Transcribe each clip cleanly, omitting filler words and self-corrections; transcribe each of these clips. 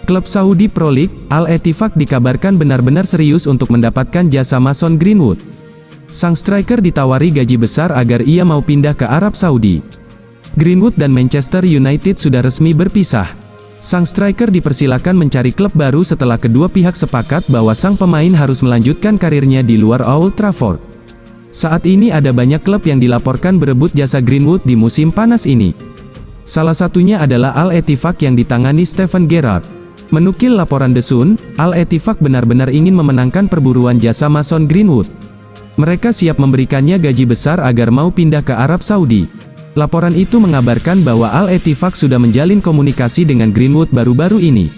Klub Saudi Pro League, Al-Ettifaq dikabarkan benar-benar serius untuk mendapatkan jasa Mason Greenwood. Sang striker ditawari gaji besar agar ia mau pindah ke Arab Saudi. Greenwood dan Manchester United sudah resmi berpisah. Sang striker dipersilakan mencari klub baru setelah kedua pihak sepakat bahwa sang pemain harus melanjutkan karirnya di luar Old Trafford. Saat ini ada banyak klub yang dilaporkan berebut jasa Greenwood di musim panas ini. Salah satunya adalah Al-Ettifaq yang ditangani Steven Gerrard. Menukil laporan The Sun, Al-Ettifaq benar-benar ingin memenangkan perburuan jasa Mason Greenwood. Mereka siap memberikannya gaji besar agar mau pindah ke Arab Saudi. Laporan itu mengabarkan bahwa Al-Ettifaq sudah menjalin komunikasi dengan Greenwood baru-baru ini.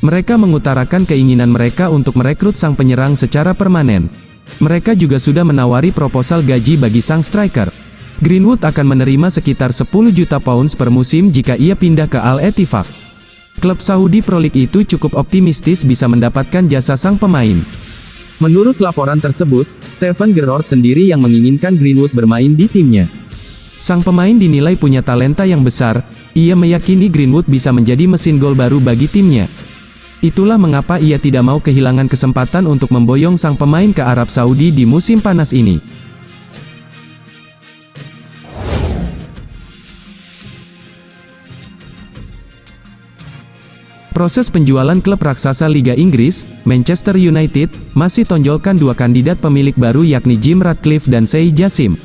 Mereka mengutarakan keinginan mereka untuk merekrut sang penyerang secara permanen. Mereka juga sudah menawari proposal gaji bagi sang striker. Greenwood akan menerima sekitar 10 juta pounds per musim jika ia pindah ke Al-Ettifaq. Klub Saudi Pro League itu cukup optimistis bisa mendapatkan jasa sang pemain. Menurut laporan tersebut, Steven Gerrard sendiri yang menginginkan Greenwood bermain di timnya. Sang pemain dinilai punya talenta yang besar, ia meyakini Greenwood bisa menjadi mesin gol baru bagi timnya. Itulah mengapa ia tidak mau kehilangan kesempatan untuk memboyong sang pemain ke Arab Saudi di musim panas ini. Proses penjualan klub raksasa Liga Inggris, Manchester United, masih tonjolkan dua kandidat pemilik baru yakni Jim Ratcliffe dan Sheikh Jassim.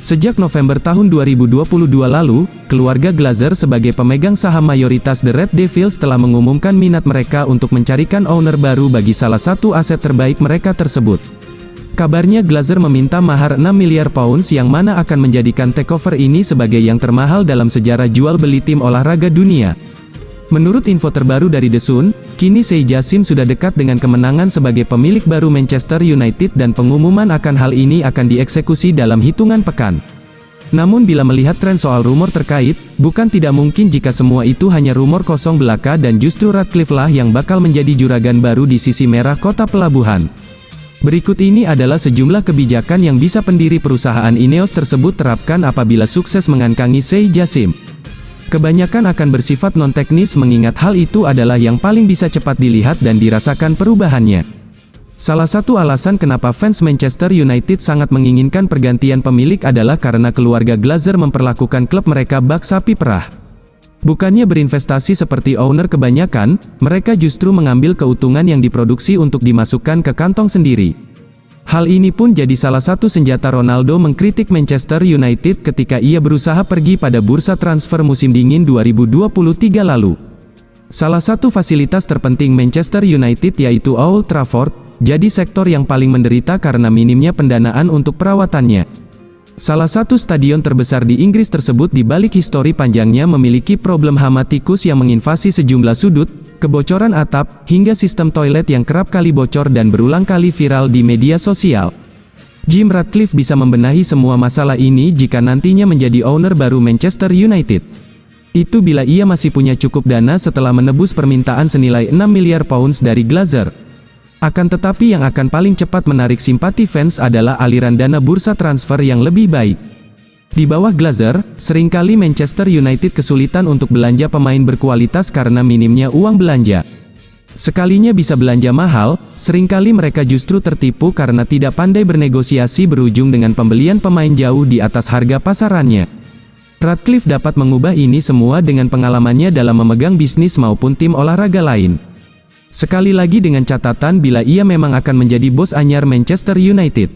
Sejak November tahun 2022 lalu, keluarga Glazer sebagai pemegang saham mayoritas The Red Devils telah mengumumkan minat mereka untuk mencarikan owner baru bagi salah satu aset terbaik mereka tersebut. Kabarnya Glazer meminta mahar 6 miliar pounds yang mana akan menjadikan takeover ini sebagai yang termahal dalam sejarah jual beli tim olahraga dunia. Menurut info terbaru dari The Sun, kini Sheikh Jassim sudah dekat dengan kemenangan sebagai pemilik baru Manchester United dan pengumuman akan hal ini akan dieksekusi dalam hitungan pekan. Namun bila melihat tren soal rumor terkait, bukan tidak mungkin jika semua itu hanya rumor kosong belaka dan justru Ratcliffe lah yang bakal menjadi juragan baru di sisi merah kota pelabuhan. Berikut ini adalah sejumlah kebijakan yang bisa pendiri perusahaan Ineos tersebut terapkan apabila sukses mengangkangi Sheikh Jassim. Kebanyakan akan bersifat non-teknis mengingat hal itu adalah yang paling bisa cepat dilihat dan dirasakan perubahannya. Salah satu alasan kenapa fans Manchester United sangat menginginkan pergantian pemilik adalah karena keluarga Glazer memperlakukan klub mereka bak sapi perah. Bukannya berinvestasi seperti owner kebanyakan, mereka justru mengambil keuntungan yang diproduksi untuk dimasukkan ke kantong sendiri. Hal ini pun jadi salah satu senjata Ronaldo mengkritik Manchester United ketika ia berusaha pergi pada bursa transfer musim dingin 2023 lalu. Salah satu fasilitas terpenting Manchester United yaitu Old Trafford, jadi sektor yang paling menderita karena minimnya pendanaan untuk perawatannya. Salah satu stadion terbesar di Inggris tersebut di balik histori panjangnya memiliki problem hama tikus yang menginvasi sejumlah sudut, kebocoran atap, hingga sistem toilet yang kerap kali bocor dan berulang kali viral di media sosial. Jim Ratcliffe bisa membenahi semua masalah ini jika nantinya menjadi owner baru Manchester United. Itu bila ia masih punya cukup dana setelah menebus permintaan senilai 6 miliar pounds dari Glazer. Akan tetapi yang akan paling cepat menarik simpati fans adalah aliran dana bursa transfer yang lebih baik. Di bawah Glazer, seringkali Manchester United kesulitan untuk belanja pemain berkualitas karena minimnya uang belanja. Sekalinya bisa belanja mahal, seringkali mereka justru tertipu karena tidak pandai bernegosiasi berujung dengan pembelian pemain jauh di atas harga pasarannya. Ratcliffe dapat mengubah ini semua dengan pengalamannya dalam memegang bisnis maupun tim olahraga lain. Sekali lagi dengan catatan bila ia memang akan menjadi bos anyar Manchester United.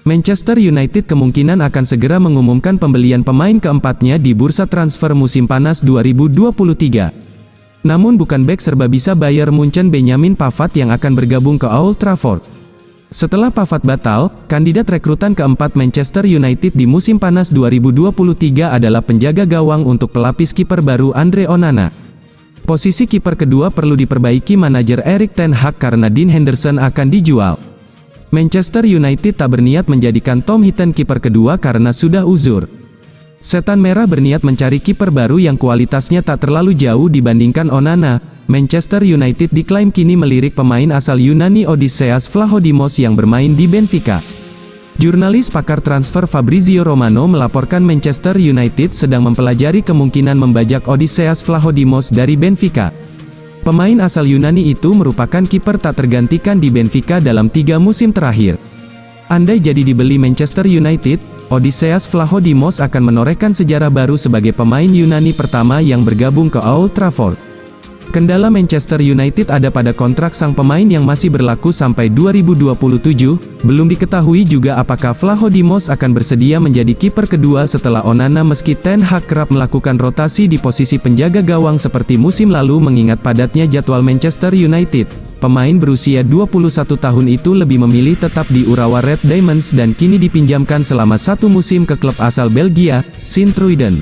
Manchester United kemungkinan akan segera mengumumkan pembelian pemain keempatnya di bursa transfer musim panas 2023. Namun bukan bek serba bisa Bayern Munchen Benjamin Pavard yang akan bergabung ke Old Trafford. Setelah Pavard batal, kandidat rekrutan keempat Manchester United di musim panas 2023 adalah penjaga gawang untuk pelapis kiper baru Andre Onana. Posisi kiper kedua perlu diperbaiki manajer Erik ten Hag karena Dean Henderson akan dijual. Manchester United tak berniat menjadikan Tom Heaton kiper kedua karena sudah uzur. Setan Merah berniat mencari kiper baru yang kualitasnya tak terlalu jauh dibandingkan Onana. Manchester United diklaim kini melirik pemain asal Yunani Odysseas Vlachodimos yang bermain di Benfica. Jurnalis pakar transfer Fabrizio Romano melaporkan Manchester United sedang mempelajari kemungkinan membajak Odysseas Vlachodimos dari Benfica. Pemain asal Yunani itu merupakan kiper tak tergantikan di Benfica dalam 3 musim terakhir. Andai jadi dibeli Manchester United, Odysseas Vlachodimos akan menorehkan sejarah baru sebagai pemain Yunani pertama yang bergabung ke Old Trafford. Kendala Manchester United ada pada kontrak sang pemain yang masih berlaku sampai 2027, belum diketahui juga apakah Vlachodimos akan bersedia menjadi kiper kedua setelah Onana meski Ten Hag kerap melakukan rotasi di posisi penjaga gawang seperti musim lalu mengingat padatnya jadwal Manchester United. Pemain berusia 21 tahun itu lebih memilih tetap di Urawa Red Diamonds dan kini dipinjamkan selama 1 musim ke klub asal Belgia, Sint-Truiden.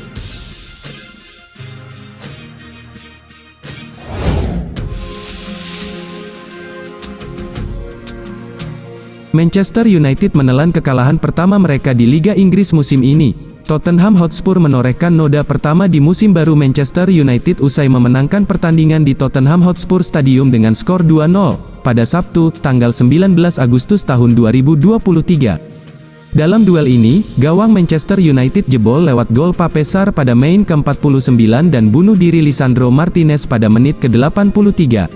Manchester United menelan kekalahan pertama mereka di Liga Inggris musim ini. Tottenham Hotspur menorehkan noda pertama di musim baru Manchester United usai memenangkan pertandingan di Tottenham Hotspur Stadium dengan skor 2-0, pada Sabtu, tanggal 19 Agustus tahun 2023. Dalam duel ini, gawang Manchester United jebol lewat gol Pape Sarr pada menit ke-49 dan bunuh diri Lisandro Martinez pada menit ke-83.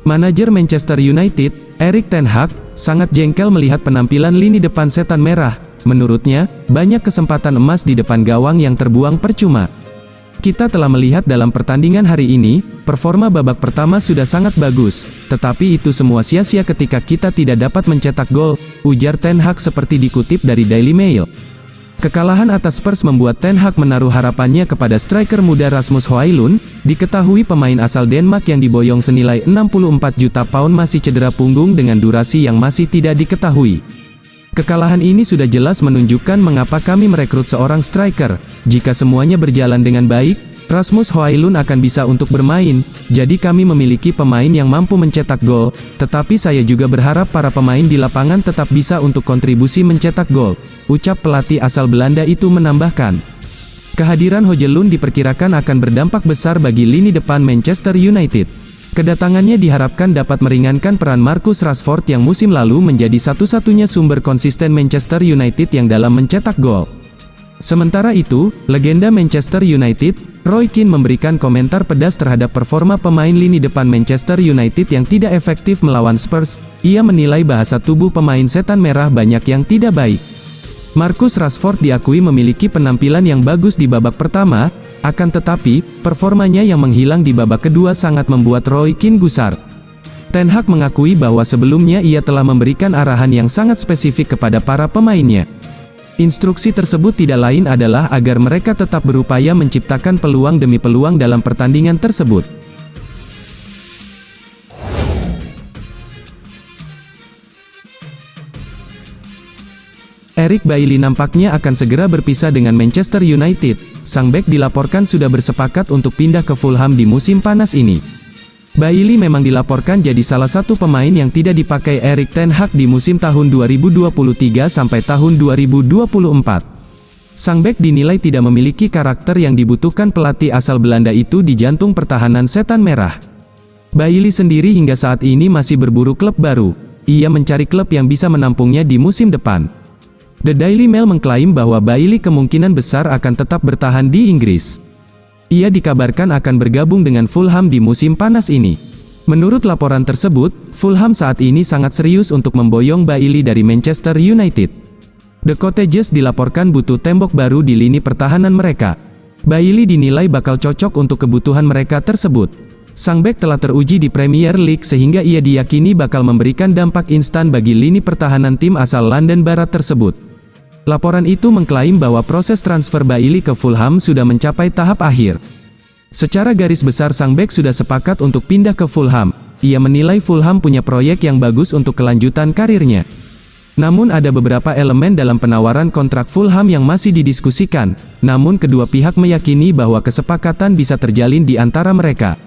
Manajer Manchester United, Erik ten Hag, sangat jengkel melihat penampilan lini depan setan merah. Menurutnya, banyak kesempatan emas di depan gawang yang terbuang percuma. Kita telah melihat dalam pertandingan hari ini, performa babak pertama sudah sangat bagus, tetapi itu semua sia-sia ketika kita tidak dapat mencetak gol, ujar ten Hag seperti dikutip dari Daily Mail. Kekalahan atas Spurs membuat ten Hag menaruh harapannya kepada striker muda Rasmus Højlund. Diketahui pemain asal Denmark yang diboyong senilai 64 juta pound masih cedera punggung dengan durasi yang masih tidak diketahui. Kekalahan ini sudah jelas menunjukkan mengapa kami merekrut seorang striker. Jika semuanya berjalan dengan baik, Rasmus Højlund akan bisa untuk bermain, jadi kami memiliki pemain yang mampu mencetak gol, tetapi saya juga berharap para pemain di lapangan tetap bisa untuk kontribusi mencetak gol, ucap pelatih asal Belanda itu menambahkan. Kehadiran Højlund diperkirakan akan berdampak besar bagi lini depan Manchester United. Kedatangannya diharapkan dapat meringankan peran Marcus Rashford yang musim lalu menjadi satu-satunya sumber konsisten Manchester United yang dalam mencetak gol. Sementara itu, legenda Manchester United, Roy Keane memberikan komentar pedas terhadap performa pemain lini depan Manchester United yang tidak efektif melawan Spurs. Ia menilai bahasa tubuh pemain setan merah banyak yang tidak baik. Marcus Rashford diakui memiliki penampilan yang bagus di babak pertama, akan tetapi, performanya yang menghilang di babak kedua sangat membuat Roy Keane gusar. Ten Hag mengakui bahwa sebelumnya ia telah memberikan arahan yang sangat spesifik kepada para pemainnya. Instruksi tersebut tidak lain adalah agar mereka tetap berupaya menciptakan peluang demi peluang dalam pertandingan tersebut. Eric Bailly nampaknya akan segera berpisah dengan Manchester United. Sang bek dilaporkan sudah bersepakat untuk pindah ke Fulham di musim panas ini. Bailly memang dilaporkan jadi salah satu pemain yang tidak dipakai Erik ten Hag di musim tahun 2023 sampai tahun 2024. Sang bek dinilai tidak memiliki karakter yang dibutuhkan pelatih asal Belanda itu di jantung pertahanan setan merah. Bailly sendiri hingga saat ini masih berburu klub baru. Ia mencari klub yang bisa menampungnya di musim depan. The Daily Mail mengklaim bahwa Bailly kemungkinan besar akan tetap bertahan di Inggris. Ia dikabarkan akan bergabung dengan Fulham di musim panas ini. Menurut laporan tersebut, Fulham saat ini sangat serius untuk memboyong Bailly dari Manchester United. The Cottagers dilaporkan butuh tembok baru di lini pertahanan mereka. Bailly dinilai bakal cocok untuk kebutuhan mereka tersebut. Sang bek telah teruji di Premier League sehingga ia diyakini bakal memberikan dampak instan bagi lini pertahanan tim asal London Barat tersebut. Laporan itu mengklaim bahwa proses transfer Bailly ke Fulham sudah mencapai tahap akhir. Secara garis besar sang bek sudah sepakat untuk pindah ke Fulham. Ia menilai Fulham punya proyek yang bagus untuk kelanjutan karirnya. Namun ada beberapa elemen dalam penawaran kontrak Fulham yang masih didiskusikan, namun kedua pihak meyakini bahwa kesepakatan bisa terjalin di antara mereka.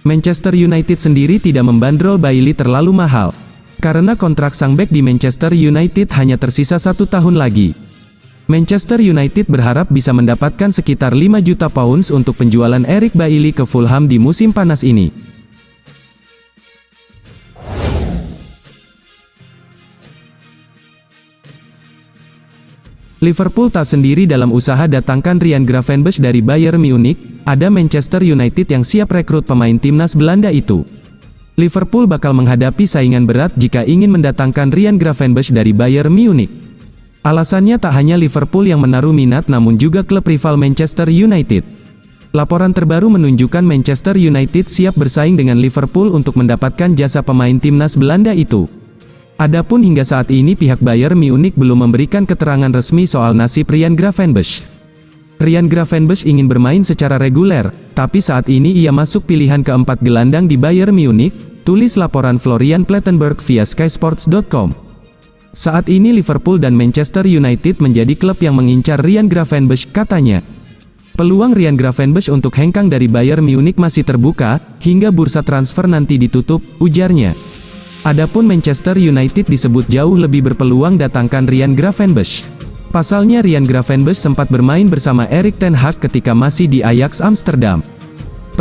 Manchester United sendiri tidak membandrol Bailly terlalu mahal. Karena kontrak sang bek di Manchester United hanya tersisa 1 tahun lagi. Manchester United berharap bisa mendapatkan sekitar 5 juta pounds untuk penjualan Eric Bailly ke Fulham di musim panas ini. Liverpool tak sendiri dalam usaha datangkan Ryan Gravenberch dari Bayern Munich, ada Manchester United yang siap rekrut pemain timnas Belanda itu. Liverpool bakal menghadapi saingan berat jika ingin mendatangkan Ryan Gravenberch dari Bayern Munich. Alasannya tak hanya Liverpool yang menaruh minat namun juga klub rival Manchester United. Laporan terbaru menunjukkan Manchester United siap bersaing dengan Liverpool untuk mendapatkan jasa pemain timnas Belanda itu. Adapun hingga saat ini pihak Bayern Munich belum memberikan keterangan resmi soal nasib Ryan Gravenberch. Ryan Gravenberch ingin bermain secara reguler, tapi saat ini ia masuk pilihan keempat gelandang di Bayern Munich, tulis laporan Florian Plettenberg via skysports.com. Saat ini Liverpool dan Manchester United menjadi klub yang mengincar Ryan Gravenberch, katanya. Peluang Ryan Gravenberch untuk hengkang dari Bayern Munich masih terbuka, hingga bursa transfer nanti ditutup, ujarnya. Adapun Manchester United disebut jauh lebih berpeluang datangkan Ryan Gravenberch. Pasalnya Ryan Gravenberch sempat bermain bersama Erik ten Hag ketika masih di Ajax Amsterdam.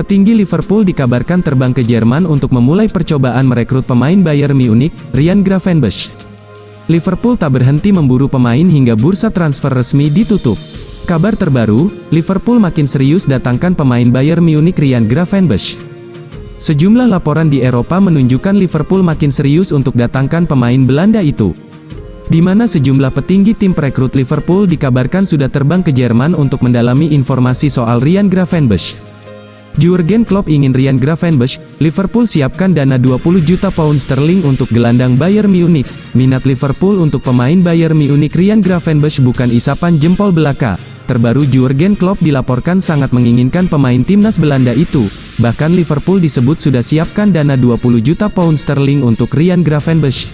Petinggi Liverpool dikabarkan terbang ke Jerman untuk memulai percobaan merekrut pemain Bayern Munich, Ryan Gravenberch. Liverpool tak berhenti memburu pemain hingga bursa transfer resmi ditutup. Kabar terbaru, Liverpool makin serius datangkan pemain Bayern Munich Ryan Gravenberch. Sejumlah laporan di Eropa menunjukkan Liverpool makin serius untuk datangkan pemain Belanda itu. Di mana sejumlah petinggi tim perekrut Liverpool dikabarkan sudah terbang ke Jerman untuk mendalami informasi soal Ryan Gravenberch. Jurgen Klopp ingin Ryan Gravenberch, Liverpool siapkan dana 20 juta pound sterling untuk gelandang Bayern Munich. Minat Liverpool untuk pemain Bayern Munich Ryan Gravenberch bukan isapan jempol belaka. Terbaru Jurgen Klopp dilaporkan sangat menginginkan pemain timnas Belanda itu. Bahkan Liverpool disebut sudah siapkan dana 20 juta pound sterling untuk Ryan Gravenberch.